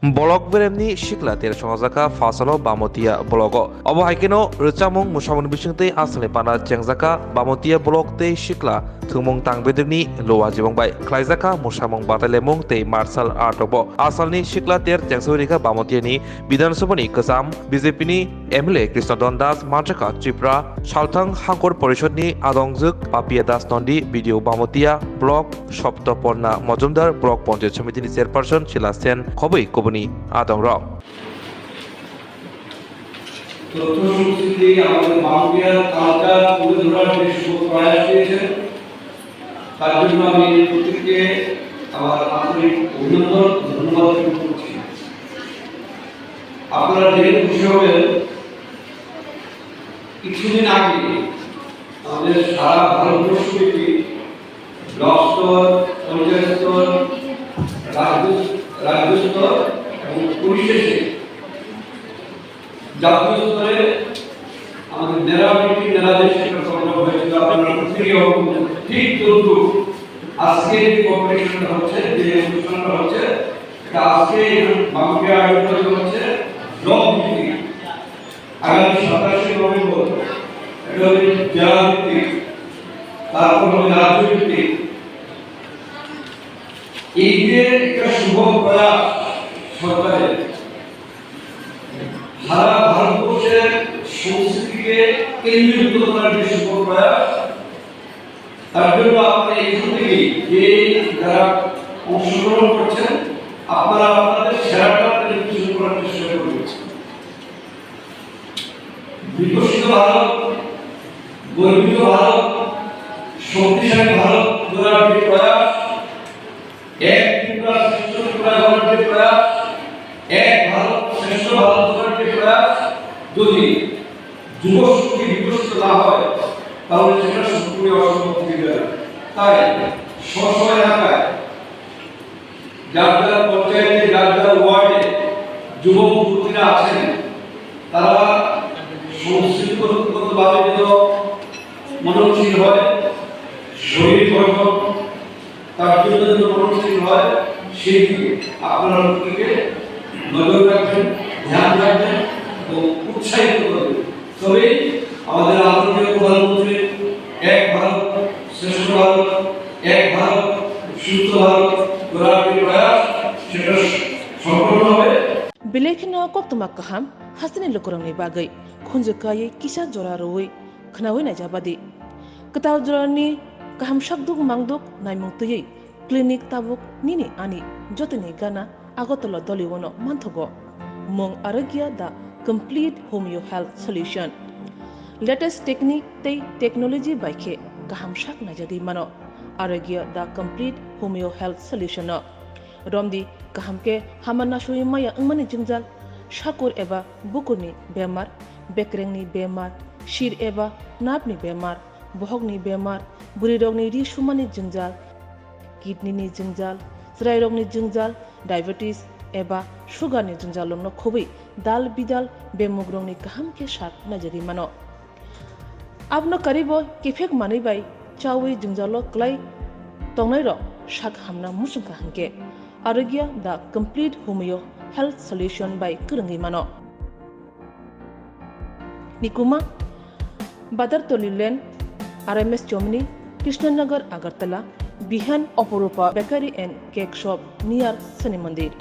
Bolok Beremni Sikla ter Songchajakkha fasalo Bamutia blogo. Obo haikeno Rwchapmung Mwsamung Bisingtwi asale pana Songchajakkha Bamutia blog tei Sikla thumung tangbedrni lowa jibongbai. Khlaijakha Mwsamung batalemung tei martial art obo. Asalni Sikla ter Songchajakkha Bamutia ni Bidhan Sabhani Kasam BJP ni MLA Krishnadon Das Manchaka Tripura Salthang Hangkor Porishadni Adongjuk Papia Das Nondi Video Bamutia blog Shoptoporna Mojumdar blog Panchayat Samitini Chairperson Shila Sen Khoboi Kobuni Adong Rao তথ্য সংস্কৃতি আমাদের বাংলার culture তুলে ধরার যে শুভ প্রয়াস দিয়েছেন তার জন্য আমি প্রত্যেককে আমার আন্তরিক অভিনন্দন ধন্যবাদ করছি। আপনারা জেনে খুশি হবেন কিছুদিন আগে আমাদের সারা ভারতবর্ষব্যাপী ব্লক স্তর, পঞ্চায়েত স্তর, রাজ্য স্তর এবং পরিশেষে জাতীয় স্তরে আমাদের নেরাদের একটা প্রোগ্রাম হয়েছিল। আপনারা প্রত্যেকে ঠিক তদ্রুপ আজকে যে কম্পিটিশনটা হচ্ছে, যে অনুষ্ঠানটা হচ্ছে, এটা আজকে বামুটিয়া আয়োজিত হচ্ছে ব্লক ভিত্তিক। আগামী 27 নভেম্বর এটা হবে জেলা ভিত্তিক, তারপর হবে রাজ্য ভিত্তিক। এই যে একটা শুভ প্রয়াস সরকারের সারা ভারতবর্ষের সংস্কৃতিকে কেন্দ্রীভূত করার যে শুভ প্রয়াস, তার জন্য আপনারা এখান থেকে যে যারা অংশগ্রহণ করছেন আপনারা আপনাদের সেরাটা নির্বাচন করার চেষ্টা করবেন। বিকশিত ভারত, গর্বিত ভারত, শক্তিশালী ভারত গড়ার যে প্রয়াস, এক ত্রিপুরা শ্রেষ্ঠ ত্রিপুরা গড়ার যে প্রয়াস, এক ভারত শ্রেষ্ঠ ভারত গড়ার যে প্রয়াস, যদি যুবশক্তি বিকশিত না হয় তাহলে সেটা সম্পূর্ণ অসম্ভব হয়ে যাবে। তাই স্ব এলাকায় যার যার পঞ্চায়েতে, যার যার ওয়ার্ডে যুবক যুবতীরা আছেন, তারা সংস্কৃতিগতভাবে যেন মননশীল হয়, শরীর গঠন তার জন্য যেন মননশীল হয়, সেই দিকে আপনারা প্রত্যেকে নজর রাখবেন, ধ্যান রাখবেন এবং উৎসাহিত করবেন। তবেই আমাদের আদরণীয় প্রধানমন্ত্রী এক ভারত শ্রেষ্ঠ ভারত, এক ভারত সুস্থ ভারত গড়ার যে প্রয়াস সেটা সম্পূর্ণ হবে। Bilekino koktuma kaham hasini lukurangni bagai khunjukai kisa jora roi khnawi na jabadi ketaw jorani kaham shakduk mangduk naimungtui clinic tabuk nini ani jotini gana agotolo doliwono manthogo mong aragya da complete homeo health solution latest technique tei technology baikhe kaham shak na jadi mano aragya da complete homeo health solution no romdi kahamke hamana shui maya angmani jingjal shakur eba bukurni bemar bekrengni bemar shir eba napni bemar bohogni bemar buri rogni ri shumani jingjal kidney ni jingjal srai rogni jingjal diabetes eba sugar ni jingjal lomno khobi dal bidal bemugrongni kahamke shak najari mano abno karibo kifek mani bai chawi jingjalo klai tongnai ro shak hamna musungka hangke Aragya the complete homeo health solution by Kurangi Mano. Nikuma Badar Tolilen RMS Chomni Krishnanagar Agartala Bihan Oporupa Bakery and Cake Shop near Sani Mandir.